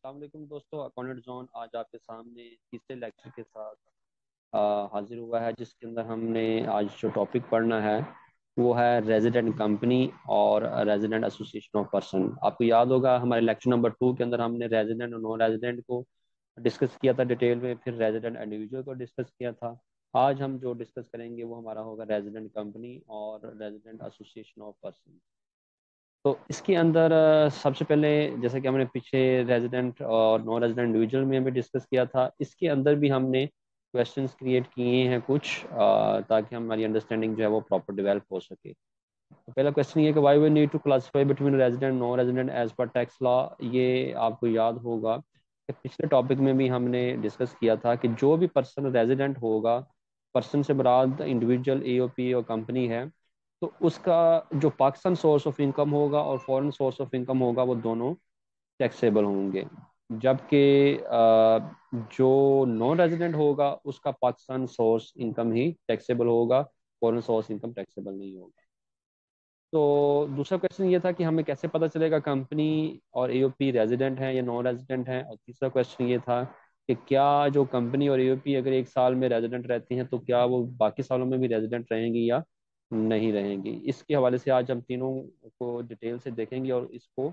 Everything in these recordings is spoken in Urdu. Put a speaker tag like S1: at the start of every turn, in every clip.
S1: السلام علیکم دوستو، اکاؤنٹ زون آج آپ کے سامنے تیسرے لیکچر کے ساتھ حاضر ہوا ہے، جس کے اندر ہم نے آج جو ٹاپک پڑھنا ہے وہ ہے ریزیڈنٹ کمپنی اور ریزیڈنٹ ایسوسیشن آف پرسن۔ آپ کو یاد ہوگا ہمارے لیکچر نمبر 2 کے اندر ہم نے ریزیڈنٹ اور نان ریزیڈنٹ کو ڈسکس کیا تھا ڈیٹیل میں، پھر ریزیڈنٹ انڈیویجول کو ڈسکس کیا تھا۔ آج ہم جو ڈسکس کریں گے وہ ہمارا ہوگا ریزیڈنٹ کمپنی اور ریزیڈنٹ ایسوسیشن آف پرسن۔ تو اس کے اندر سب سے پہلے جیسے کہ ہم نے پیچھے ریزیڈنٹ اور نان ریزیڈنٹ انڈیویجول میں بھی ڈسکس کیا تھا، اس کے اندر بھی ہم نے کویشچنس کریٹ کیے ہیں کچھ تاکہ ہماری انڈرسٹینڈنگ جو ہے وہ پراپر ڈیولپ ہو سکے۔ تو پہلا کویشچن یہ کہ why we need to classify between resident non resident as per tax law. یہ آپ کو یاد ہوگا کہ پچھلے ٹاپک میں بھی ہم نے ڈسکس کیا تھا کہ جو بھی پرسن ریزیڈنٹ ہوگا، پرسن سے مراد انڈیویجول اے او پی اور کمپنی ہے، تو اس کا جو پاکستان سورس آف انکم ہوگا اور فورن سورس آف انکم ہوگا وہ دونوں ٹیکسیبل ہوں گے، جبکہ جو نان ریزیڈنٹ ہوگا اس کا پاکستان سورس انکم ہی ٹیکسیبل ہوگا، فورن سورس انکم ٹیکسیبل نہیں ہوگا۔ تو دوسرا کویشچن یہ تھا کہ ہمیں کیسے پتہ چلے گا کمپنی اور اے او پی ریزیڈنٹ ہیں یا نان ریزیڈنٹ ہیں، اور تیسرا کویشچن یہ تھا کہ کیا جو کمپنی اور اے او پی اگر ایک سال میں ریزیڈنٹ رہتی ہیں تو کیا وہ باقی سالوں میں بھی ریزیڈنٹ رہیں گی یا نہیں رہیں گی۔ اس کے حوالے سے آج ہم تینوں کو ڈیٹیل سے دیکھیں گے، اور اس کو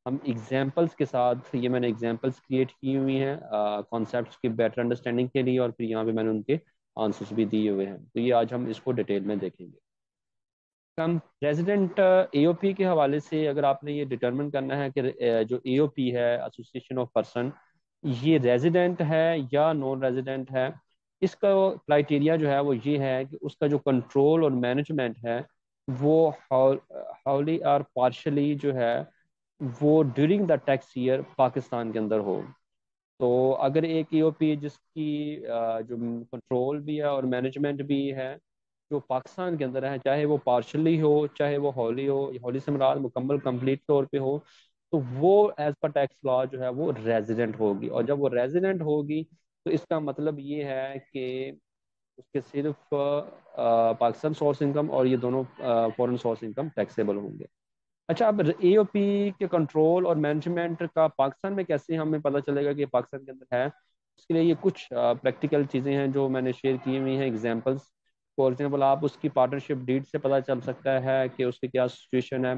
S1: ہم ایگزامپلس کے ساتھ، یہ میں نے ایگزامپلس کریٹ کی ہوئی ہیں کانسیپٹس کی بیٹر انڈرسٹینڈنگ کے لیے، اور پھر یہاں پہ میں نے ان کے آنسرس بھی دیے ہوئے ہیں، تو یہ آج ہم اس کو ڈیٹیل میں دیکھیں گے۔ کم ریزیڈنٹ اے او پی کے حوالے سے اگر آپ نے یہ ڈٹرمن کرنا ہے کہ جو اے او پی ہے ایسوسیشن آف پرسن، یہ ریزیڈنٹ ہے یا نان ریزیڈنٹ ہے، اس کا کرائٹیریا جو ہے وہ یہ ہے کہ اس کا جو کنٹرول اور مینجمنٹ ہے وہ ہولی اور پارشلی جو ہے وہ during the tax year Pakistan کے اندر ہو۔ تو اگر ایک ای او پی جس کی جو کنٹرول بھی ہے اور مینجمنٹ بھی ہے جو پاکستان کے اندر ہے، چاہے وہ پارشلی ہو چاہے وہ ہولی ہو، ہولی سے مراد مکمل کمپلیٹ طور پہ ہو، تو وہ ایز پر ٹیکس لا جو ہے وہ ریزیڈنٹ ہوگی، اور جب وہ ریزیڈنٹ ہوگی تو اس کا مطلب یہ ہے کہ اس کے صرف پاکستان سورس انکم اور یہ دونوں فورن سورس انکم ٹیکسیبل ہوں گے۔ اچھا، اب اے او پی کے کنٹرول اور مینجمنٹ کا پاکستان میں کیسے ہمیں پتہ چلے گا کہ یہ پاکستان کے اندر ہے؟ اس کے لیے یہ کچھ پریکٹیکل چیزیں ہیں جو میں نے شیئر کی ہوئی ہیں ایگزامپلس۔ فار ایگزامپل آپ اس کی پارٹنرشپ ڈیٹ سے پتہ چل سکتا ہے کہ اس کی کیا سچویشن ہے۔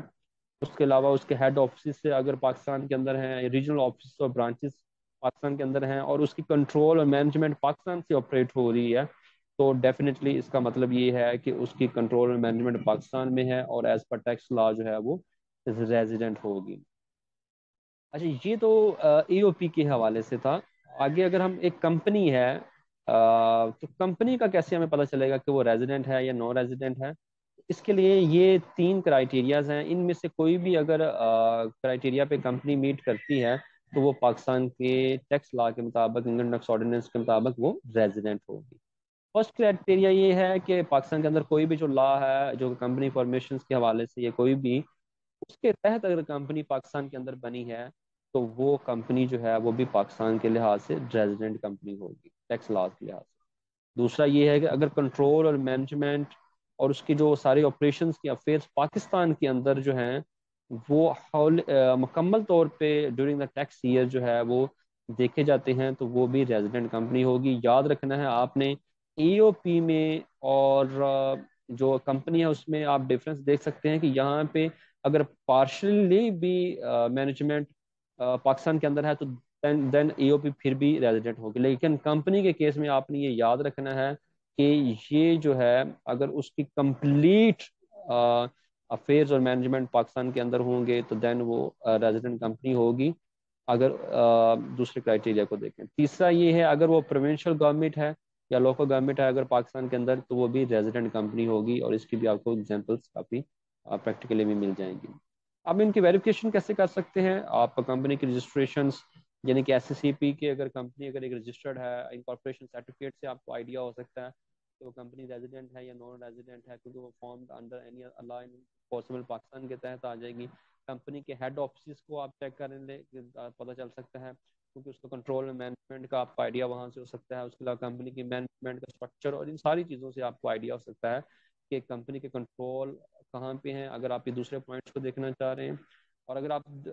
S1: اس کے علاوہ اس کے ہیڈ آفس سے اگر پاکستان کے اندر ہیں، ریجنل آفس اور برانچز پاکستان کے اندر ہیں، اور اس کی کنٹرول اور مینجمنٹ پاکستان سے آپریٹ ہو رہی ہے، تو ڈیفینیٹلی اس کا مطلب یہ ہے کہ اس کی کنٹرول اور مینجمنٹ پاکستان میں ہے، اور ایز پر ٹیکس لا جو ہے وہ ریزیڈنٹ ہوگی۔ اچھا، یہ تو ای او پی کے حوالے سے تھا۔ آگے اگر ہم ایک کمپنی ہے تو کمپنی کا کیسے ہمیں پتہ چلے گا کہ وہ ریزیڈنٹ ہے یا نان ریزیڈنٹ ہے؟ اس کے لیے یہ 3 کرائٹیریاز ہیں، ان میں سے کوئی بھی اگر کرائٹیریا پہ کمپنی میٹ کرتی ہے تو وہ پاکستان کے ٹیکس لا کے مطابق، انکم ٹیکس آرڈیننس کے مطابق وہ ریزیڈنٹ ہوگی۔ فرسٹ کرائٹیریا یہ ہے کہ پاکستان کے اندر کوئی بھی جو لا ہے جو کمپنی فارمیشن کے حوالے سے، یہ کوئی بھی اس کے تحت اگر کمپنی پاکستان کے اندر بنی ہے تو وہ کمپنی جو ہے وہ بھی پاکستان کے لحاظ سے ریزیڈنٹ کمپنی ہوگی ٹیکس لاز کے لحاظ سے۔ دوسرا یہ ہے کہ اگر کنٹرول اور مینجمنٹ اور اس کی جو ساری آپریشنس کی افیئرس پاکستان کے اندر جو ہیں وہ مکمل طور پہ ڈیورنگ دا ٹیکس ایئر جو ہے وہ دیکھے جاتے ہیں، تو وہ بھی ریزیڈنٹ کمپنی ہوگی۔ یاد رکھنا ہے آپ نے ای او پی میں اور جو کمپنی ہے اس میں آپ ڈفرینس دیکھ سکتے ہیں کہ یہاں پہ اگر پارشلی بھی مینجمنٹ پاکستان کے اندر ہے تو دین ای او پی پھر بھی ریزیڈنٹ ہوگی، لیکن کمپنی کے کیس میں آپ نے یہ یاد رکھنا ہے کہ یہ جو ہے اگر اس کی کمپلیٹ افیئرز اور مینجمنٹ پاکستان کے اندر ہوں گے تو دین وہ ریزیڈنٹ کمپنی ہوگی، اگر دوسرے کرائٹیریا کو دیکھیں۔ تیسرا یہ ہے اگر وہ پروونشل گورنمنٹ ہے یا لوکل گورنمنٹ ہے اگر پاکستان کے اندر تو وہ بھی ریزیڈنٹ کمپنی ہوگی، اور اس کی بھی آپ کو ایگزامپلس کافی پریکٹیکلی بھی مل جائیں گی۔ اب ان کی ویریفیکیشن کیسے کر سکتے ہیں؟ آپ کمپنی کی رجسٹریشنس یعنی کہ ایس سی سی پی کے اگر کمپنی اگر ایک رجسٹرڈ ہے، انکارپوریشن سرٹیفکیٹ سے آپ کو آئیڈیا ہو سکتا ہے کہ وہ کمپنی ریزیڈنٹ ہے یا نان ریزیڈنٹ ہے، کیونکہ وہ فارم انڈر اینی اللہ پاسبل پاکستان کے تحت آ جائے گی۔ کمپنی کے ہیڈ آفسز کو آپ چیک کریں لیں، پتہ چل سکتا ہے کیونکہ اس کو کنٹرول اور مینجمنٹ کا آپ کو آئیڈیا وہاں سے ہو سکتا ہے۔ اس کے علاوہ کمپنی کی مینجمنٹ کا اسٹرکچر اور ان ساری چیزوں سے آپ کو آئیڈیا ہو سکتا ہے کہ کمپنی کے کنٹرول کہاں پہ ہیں، اگر آپ یہ دوسرے پوائنٹس کو دیکھنا چاہ رہے ہیں۔ اور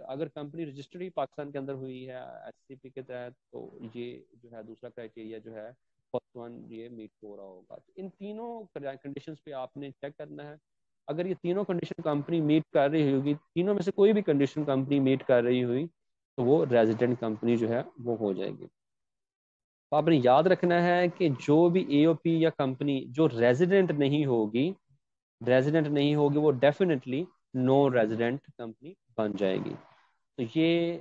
S1: اگر کمپنی رجسٹرڈ ہی پاکستان کے اندر ہوئی ہے SCP کے تحت تو یہ جو ہے دوسرا کرائٹیریا جو ہے فرسٹ ون یہ میٹ ہو رہا ہوگا. ان تینوں کنڈیشنز پہ آپ نے چیک کرنا ہے. اگر یہ تینوں کنڈیشن کمپنی میٹ کر رہی ہوگی, تینوں میں سے کوئی بھی کنڈیشن کمپنی میٹ کر رہی ہوئی تو وہ ریزیڈنٹ کمپنی جو ہے وہ ہو جائے گی. تو آپ نے یاد رکھنا ہے کہ جو بھی AOP یا کمپنی جو ریزیڈنٹ نہیں ہوگی وہ ڈیفینیٹلی نو ریزیڈنٹ کمپنی بن جائے گی. تو یہ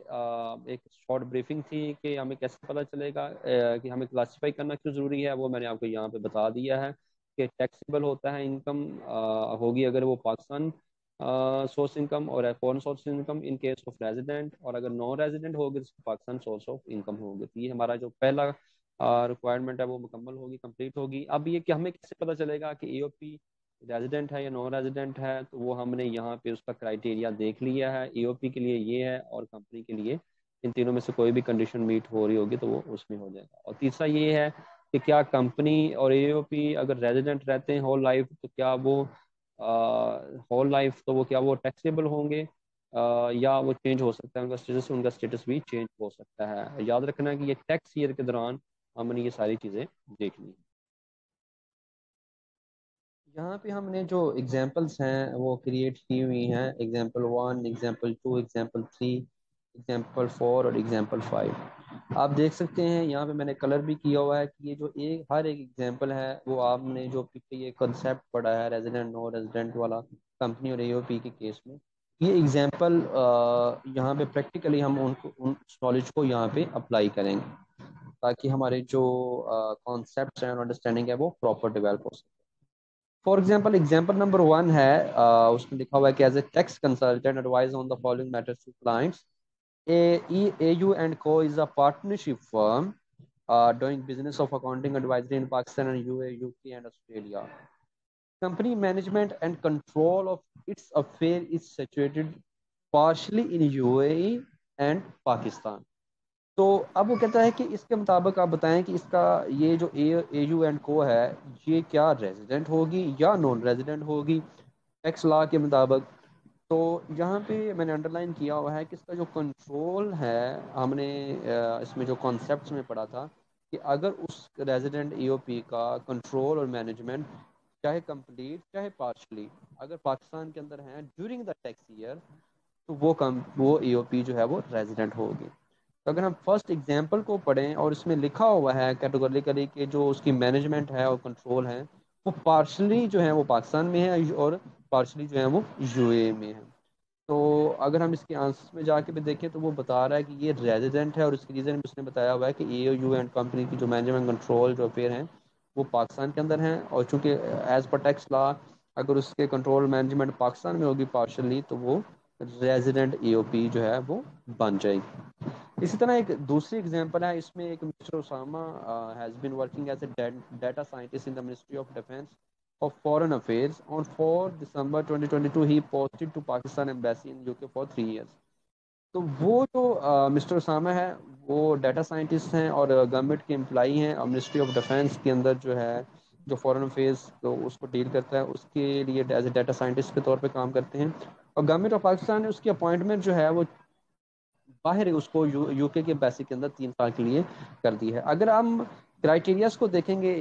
S1: ایک شارٹ بریفنگ تھی کہ ہمیں کیسے پتہ چلے گا کہ ہمیں کلاسیفائی کرنا کیوں ضروری ہے. وہ میں نے آپ کو یہاں پہ بتا دیا ہے کہ ٹیکسیبل ہوتا ہے انکم ہوگی اگر وہ پاکستان سورس انکم اور foreign source income in case of resident, اور اگر نان ریزیڈنٹ ہوگی تو پاکستان سورس آف انکم ہوگی. تو یہ ہمارا جو پہلا ریکوائرمنٹ ہے وہ مکمل ہوگی, کمپلیٹ ہوگی. اب یہ کہ ہمیں کیسے پتہ چلے گا کہ AOP ریزیڈنٹ ہے یا نان ریزیڈنٹ ہے, تو وہ ہم نے یہاں پہ اس کا کرائٹیریا دیکھ لیا ہے. AOP کے لیے یہ ہے اور کمپنی کے لیے ان تینوں میں سے کوئی بھی کنڈیشن میٹ ہو رہی ہوگی تو وہ اس میں ہو جائے گا. اور تیسرا یہ ہے کہ کیا کمپنی اور AOP اگر ریزیڈنٹ رہتے ہیں ہول لائف تو کیا وہ ٹیکسیبل ہوں گے یا وہ چینج ہو سکتا ہے, ان کا اسٹیٹس بھی چینج ہو سکتا ہے. یاد رکھنا ہے کہ یہ ٹیکس ایئر کے دوران ہم نے یہ ساری چیزیں دیکھنی ہیں. یہاں پہ ہم نے جو ایگزامپلس ہیں وہ کریٹ کی ہوئی ہیں, ایگزامپل 1, ایگزامپل 2, ایگزامپل 3, ایگزامپل 4 اور ایگزامپل 5. آپ دیکھ سکتے ہیں یہاں پہ میں نے کلر بھی کیا ہوا ہے کہ یہ جو ہر ایک ایگزامپل ہے وہ آپ نے جو یہ کنسیپٹ پڑھا ہے ریزیڈنٹ نو ریزیڈنٹ والا کمپنی اور AOP کے کیس میں, یہ ایگزامپل یہاں پہ پریکٹیکلی ہم ان نالج کو یہاں پہ اپلائی کریں گے تاکہ ہمارے جو کانسیپٹس ہیں اور انڈرسٹینڈنگ ہے وہ پراپر ڈیولپ ہو سکے. فار ایگزامپل ایگزامپل نمبر 1 ہے, اس میں لکھا ہوا ہے کہ as a tax consultant advise on the following matters to clients. AU and Co is a partnership firm doing business of accounting advisory in Pakistan and UAE, UK and Australia. Company management and control of its affair is situated partially in UAE and Pakistan. تو اب وہ کہتا ہے کہ اس کے مطابق آپ بتائیں کہ اس کا یہ جو AU and Co ہے یہ کیا ریزیڈنٹ ہوگی یا نان ریزیڈنٹ ہوگی ٹیکس لا کے مطابق. تو یہاں پہ میں نے انڈر لائن کیا ہوا ہے کہ اس کا جو کنٹرول ہے, ہم نے اس میں جو کانسیپٹس میں پڑھا تھا کہ اگر اس ریزیڈنٹ AOP کا کنٹرول اور مینجمنٹ چاہے کمپلیٹ چاہے پارشلی اگر پاکستان کے اندر ہیں ڈیورنگ دا ٹیکس ایئر تو وہ AOP جو ہے وہ ریزیڈنٹ ہوگی. تو اگر ہم فرسٹ ایگزامپل کو پڑھیں اور اس میں لکھا ہوا ہے کیٹیگوریکلی کہ جو اس کی مینجمنٹ ہے اور کنٹرول ہے وہ پارشلی جو ہے وہ پاکستان میں ہے اور پارشلی جو ہے وہ UAE میں ہے. تو اگر ہم اس کے آنسر میں جا کے بھی دیکھیں تو وہ بتا رہا ہے کہ یہ ریزیڈنٹ ہے اور اس کی ریزن بھی اس نے بتایا ہوا ہے کہ AOU اینڈ کمپنی کی جو مینجمنٹ کنٹرول جو افیئر ہیں وہ پاکستان کے اندر ہیں, اور چونکہ ایز پر ٹیکس لا اگر اس کے کنٹرول مینجمنٹ پاکستان میں ہوگی پارشلی تو وہ ریزیڈنٹ AOP جو ہے وہ بن جائے گی. اسی طرح ایک دوسری ایگزامپل ہے, اس میں ایک Mr Usama has been working as a data scientist in the ministry of defence of Foreign Affairs. On 4 December 2022, he posted to Pakistan Embassy in UK for 3 years. تو وہ جو مسٹر اسامہ ہے وہ ڈیٹا سائنٹسٹ ہیں اور گورنمنٹ کے امپلائی ہیں, اور منسٹری آف ڈیفینس کے اندر جو ہے جو فورن افیئرس تو اس کو ڈیل کرتا ہے اس کے لیے ایز اے ڈیٹا سائنٹسٹ کے طور پہ کام کرتے ہیں. اور گورنمنٹ آف پاکستان نے اس کی اپوائنٹمنٹ جو ہے وہ باہر اس کو UK کے ایمبیسی کے اندر 3 سال کے لیے کر دی ہے. اگر ہم کرائٹیریاز کو دیکھیں گے,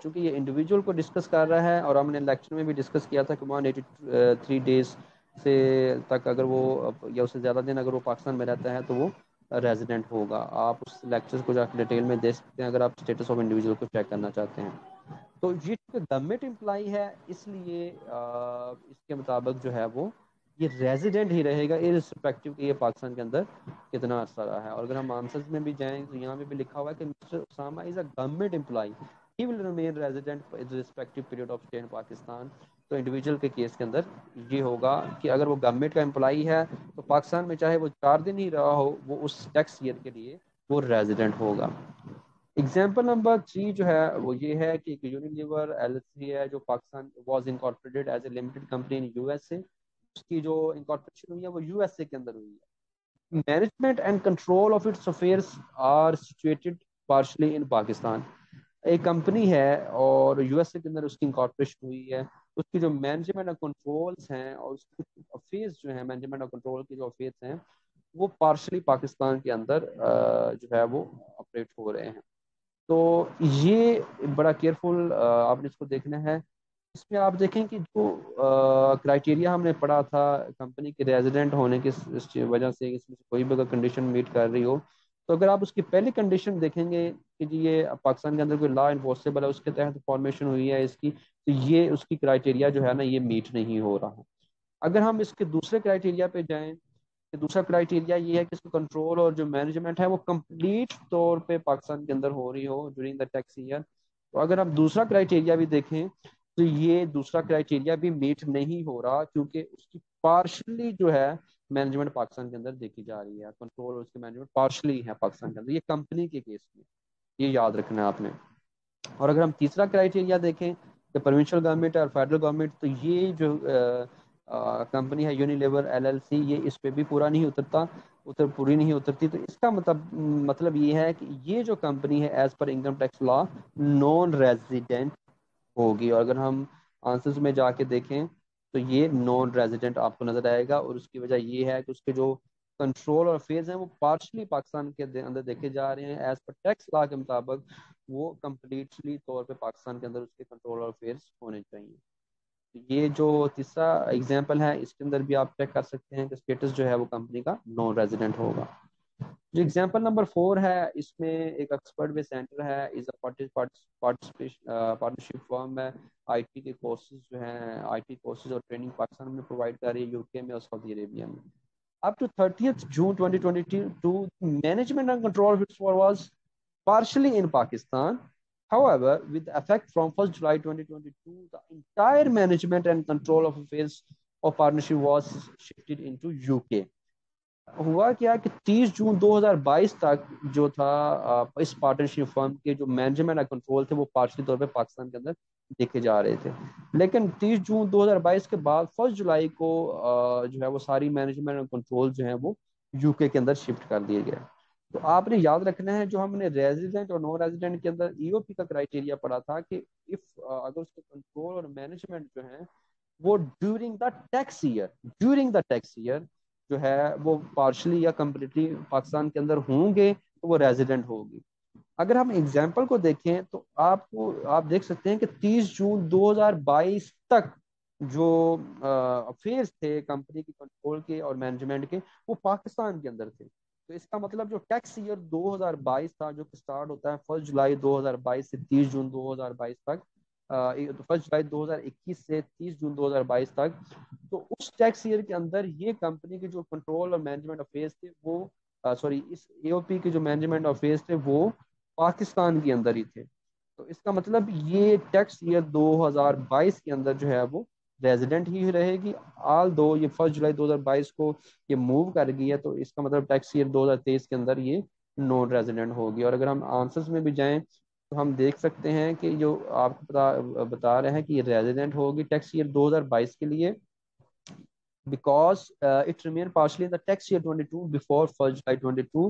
S1: چونکہ یہ انڈیویجول کو ڈسکس کر رہا ہے اور ہم نے لیکچر میں بھی ڈسکس کیا تھا کہ 183 days سے تک اگر وہ یا اس سے زیادہ دن اگر وہ پاکستان میں رہتا ہے تو وہ ریزیڈنٹ ہوگا. آپ اس لیکچر کو جا کے ڈیٹیل میں دیکھ سکتے ہیں اگر آپ اسٹیٹس آف انڈیویجول کو چیک کرنا چاہتے ہیں. تو یہ گورنمنٹ امپلائی ہے اس لیے اس کے مطابق جو ہے وہ یہ ریزیڈنٹ ہی رہے گا ارسپیکٹو کہ یہ پاکستان کے اندر کتنا عرصہ رہا ہے. اور اگر ہم آنسرز میں بھی جائیں تو یہاں پہ بھی لکھا ہوا ہے کہ mister Osama is a government employee, he will remain resident in respective period of stay in Pakistan. تو انڈیویجول کے کیس کے اندر یہ ہوگا کہ اگر وہ گورنمنٹ کا امپلائی ہے تو پاکستان میں چاہے وہ 4 دن ہی رہا ہو وہ اس ٹیکس ایئر کے لیے وہ ریزیڈنٹ ہوگا. ایگزامپل نمبر 3 جو ہے وہ یہ ہے کہ یونیلیور LLC ہے جو Pakistan was incorporated as a limited company in USA. اس کی جو انکارپوریشن ہوئی ہے وہ USA کے اندر ہوئی ہے. Management and control of its affairs are situated partially in Pakistan. ایک کمپنی ہے اور یو ایس اے کے اندر اس کی انکارپوریشن ہوئی ہے. اس کی جو مینجمنٹ اور کنٹرولز ہیں اور اس کی افیئرس جو ہیں مینجمنٹ اور کنٹرول کے جو افیئرس ہیں وہ پارشلی پاکستان کے اندر جو ہے وہ آپریٹ ہو رہے ہیں. تو یہ بڑا کیئرفل آپ نے اس کو دیکھنا ہے. اس میں آپ دیکھیں کہ جو کرائٹیریا ہم نے پڑھا تھا کمپنی کے ریزیڈنٹ ہونے کی وجہ سے اس میں سے کوئی بھی اگر کنڈیشن میٹ کر رہی ہو تو اگر آپ اس کی پہلی کنڈیشن دیکھیں گے کہ جی یہ پاکستان کے اندر کوئی لا انفورسیبل ہے اس کے تحت فارمیشن ہوئی ہے اس کی, تو یہ اس کی کرائٹیریا جو ہے نا یہ میٹ نہیں ہو رہا. اگر ہم اس کے دوسرے کرائٹیریا پہ جائیں کہ دوسرا کرائٹیریا یہ ہے کہ اس کا کنٹرول اور جو مینجمنٹ ہے وہ کمپلیٹ طور پہ پاکستان کے اندر ہو رہی ہو ڈیورنگ دا ٹیکس ایئر, تو اگر ہم دوسرا کرائٹیریا بھی دیکھیں تو یہ دوسرا کرائٹیریا بھی میٹ نہیں ہو رہا کیونکہ اس کی پارشلی جو ہے مینجمنٹ پاکستان کے اندر دیکھی جا رہی ہے, کنٹرول اور اس کی مینجمنٹ پارشلی ہے پاکستان کے اندر, یہ کمپنی کے کیس میں یہ یاد رکھنا ہے آپ نے. اور اگر ہم تیسرا کرائٹیریا دیکھیں کہ پروونشل گورنمنٹ اور فیڈرل گورنمنٹ, تو یہ جو کمپنی ہے یونیلیور ایل ایل سی یہ اس پہ بھی پورا نہیں پوری نہیں اترتی. تو اس کا مطلب یہ ہے کہ یہ جو کمپنی ہے as per income tax law non resident ہوگی, اور اگر ہم آنسرز میں جا کے دیکھیں تو یہ نان ریزیڈنٹ آپ کو نظر آئے گا, اور اس کی وجہ یہ ہے کہ اس کے جو کنٹرول اور فیز ہیں وہ پارشلی پاکستان کے اندر دیکھے جا رہے ہیں ایز پر ٹیکس لا کے مطابق, وہ کمپلیٹلی طور پہ پاکستان کے اندر اس کے کنٹرول اور فیز ہونے چاہیے. یہ جو تیسرا ایگزامپل ہے اس کے اندر بھی آپ چیک کر سکتے ہیں کہ اسٹیٹس جو ہے وہ کمپنی کا نان ریزیڈنٹ ہوگا. جو ایگزامپل نمبر 4 ہے اس میں ایک ایکسپرٹ بیس سینٹر ہے, از اے پارٹنرشپ فرم ہے, آئی ٹی کے کورسز جو ہیں آئی ٹی کورسز اور ٹریننگ پاکستان میں پرووائڈ کر رہی ہے, یو کے میں اور سعودی عربیہ میں. Up to 30th June 2022, management and control was partially in Pakistan. However, with effect from 1st July 2022, the entire management and control of affairs of partnership was shifted into UK. ہوا کیا کہ 30 جون 2022 تک جو تھا اس پارٹنرشپ فرم کے جو مینجمنٹ اور کنٹرول تھے وہ پارشلی طور پہ پاکستان کے اندر دیکھے جا رہے تھے, لیکن 30 جون 2022 کے بعد 1 جولائی کو جو ہے وہ ساری مینجمنٹ اور کنٹرول جو ہیں وہ یو کے اندر شفٹ کر دیے گئے. تو آپ نے یاد رکھنا ہے جو ہم نے ریزیڈنٹ اور نان ریزیڈنٹ کے اندر ای او پی کا کرائٹیریا پڑھا تھا کہ اگر اس کے کنٹرول اور مینجمنٹ جو ہیں وہ ڈیورنگ دا ٹیکس ایئر جو ہے وہ پارشلی یا کمپلیٹلی پاکستان کے اندر ہوں گے تو وہ ریزیڈنٹ ہوگی. اگر ہم ایگزامپل کو دیکھیں تو آپ دیکھ سکتے ہیں کہ 30 جون 2022 تک جو افیئرس تھے کمپنی کی کنٹرول کے اور مینجمنٹ کے وہ پاکستان کے اندر تھے. تو اس کا مطلب جو ٹیکس ایئر 2022 تھا جو کہ سٹارٹ ہوتا ہے 1 جولائی 2022 سے 30 جون 2022 تک, 1 جولائی 2021 سے 30 جون 2022 تک, تو اس ٹیکس ایئر کے اندر یہ کمپنی کے جو کنٹرول اور مینجمنٹ افیئرس تھے وہ اس اے او پی کے جو مینجمنٹ افیئرس تھے وہ پاکستان کے اندر ہی تھے. تو اس کا مطلب یہ ٹیکس ایئر 2022 کے اندر جو ہے وہ ریزیڈنٹ ہی رہے گی, آل دو یہ 1 جولائی 2022 کو یہ موو کر گئی ہے, تو اس کا مطلب ٹیکس ایئر 2023 کے اندر یہ نان ریزیڈنٹ ہوگی. اور اگر ہم آنسرز میں بھی جائیں تو ہم دیکھ سکتے ہیں کہ جو آپ کو بتا رہے ہیں کہ یہ ریزیڈنٹ ہوگی ٹیکس ایئر 2022 کے لیے because it remained partially in the tax year 22 before 1st July 22,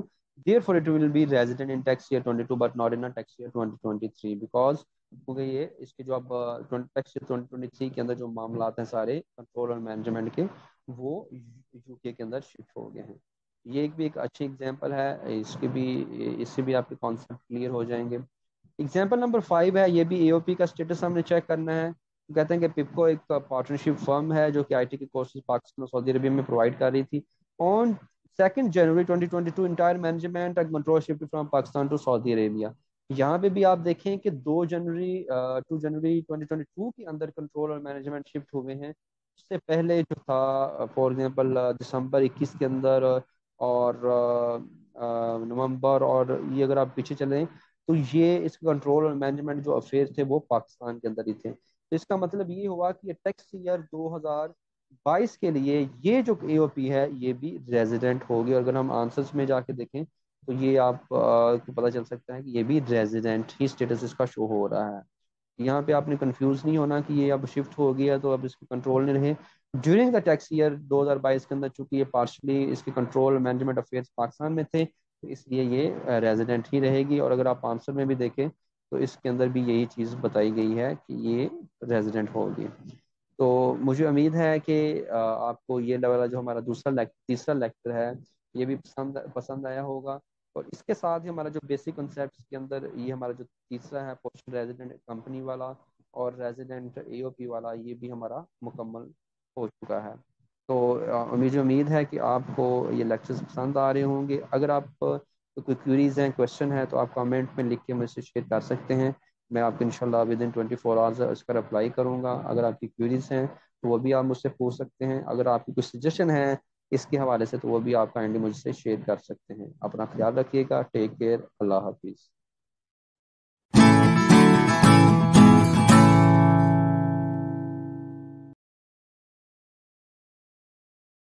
S1: therefore it will be resident in tax year 22 but not in a tax year 2023 because کیونکہ یہ اس کے جو اب ٹیکس ایئر 2023 کے اندر جو معاملات ہیں سارے کنٹرول اور مینجمنٹ کے وہ یو کے اندر شفٹ ہو گئے ہیں. یہ بھی ایک اچھی ایگزامپل ہے, اس سے بھی آپ کے کانسیپٹ کلیئر ہو جائیں گے. ایگزامپل نمبر 5 ہے, یہ بھی اے او پی کا اسٹیٹس ہم نے چیک کرنا ہے. کہتے ہیں کہ پپکو ایک پارٹنرشپ فرم ہے جو کہ آئی ٹی کے کورسز پاکستان اور سعودی عربیہ میں پرووائڈ کر رہی تھی. On 2 January 2022 entire management and control shift from Pakistan to Saudi Arabia. یہاں پہ بھی آپ دیکھیں کہ 2 جنوری 2022 کے اندر کنٹرول اور مینجمنٹ شفٹ ہوئے ہیں. اس سے پہلے جو تھا فار ایگزامپل دسمبر 21 کے اندر اور نومبر, اور یہ اگر آپ پیچھے چلیں تو یہ اس کا کنٹرول اور مینجمنٹ جو افیئر تھے وہ پاکستان کے اندر ہی تھے. تو اس کا مطلب یہ ہوا کہ ٹیکس ایئر 2022 کے لیے یہ جو اے او پی ہے یہ بھی ریزیڈنٹ ہوگی. اور اگر ہم آنسرز میں جا کے دیکھیں تو یہ آپ کو پتہ چل سکتا ہے کہ یہ بھی ریزیڈنٹ ہی اسٹیٹس اس کا شو ہو رہا ہے. یہاں پہ آپ نے کنفیوز نہیں ہونا کہ یہ اب شفٹ ہو گیا تو اب اس کو کنٹرول نہیں رہے. ڈیورنگ دا ٹیکس ایئر 2022 کے اندر چونکہ یہ پارشلی اس کے کنٹرول مینجمنٹ افیئرس پاکستان میں تھے تو اس لیے یہ ریزیڈنٹ ہی رہے گی. اور اگر آپ آنسر میں بھی دیکھیں تو اس کے اندر بھی یہی چیز بتائی گئی ہے کہ یہ ریزیڈنٹ ہوگی. تو مجھے امید ہے کہ آپ کو یہ والا جو ہمارا تیسرا لیکچر ہے یہ بھی پسند آیا ہوگا. اور اس کے ساتھ ہی ہمارا جو بیسک کنسیپٹس کے اندر یہ ہمارا جو تیسرا ہے پوسٹ ریزیڈنٹ کمپنی والا اور ریزیڈنٹ اے او پی والا یہ بھی ہمارا مکمل ہو چکا ہے. تو مجھے امید ہے کہ آپ کو یہ لیکچرز پسند آ رہے ہوں گے. اگر آپ کوئی کوئریز ہیں کویشچن ہے تو آپ کامنٹ میں لکھ کے مجھ سے شیئر کر سکتے ہیں. میں آپ کو انشاءاللہ ودن 24 آورز اس کا رپلائی کروں گا. اگر آپ کی کوئریز ہیں تو وہ بھی آپ مجھ سے پوچھ سکتے ہیں. اگر آپ کی کوئی سجیشن ہے اس کے حوالے سے تو وہ بھی آپ کائنڈلی مجھ سے شیئر کر سکتے ہیں. اپنا خیال رکھیے گا. Take care. اللہ حافظ.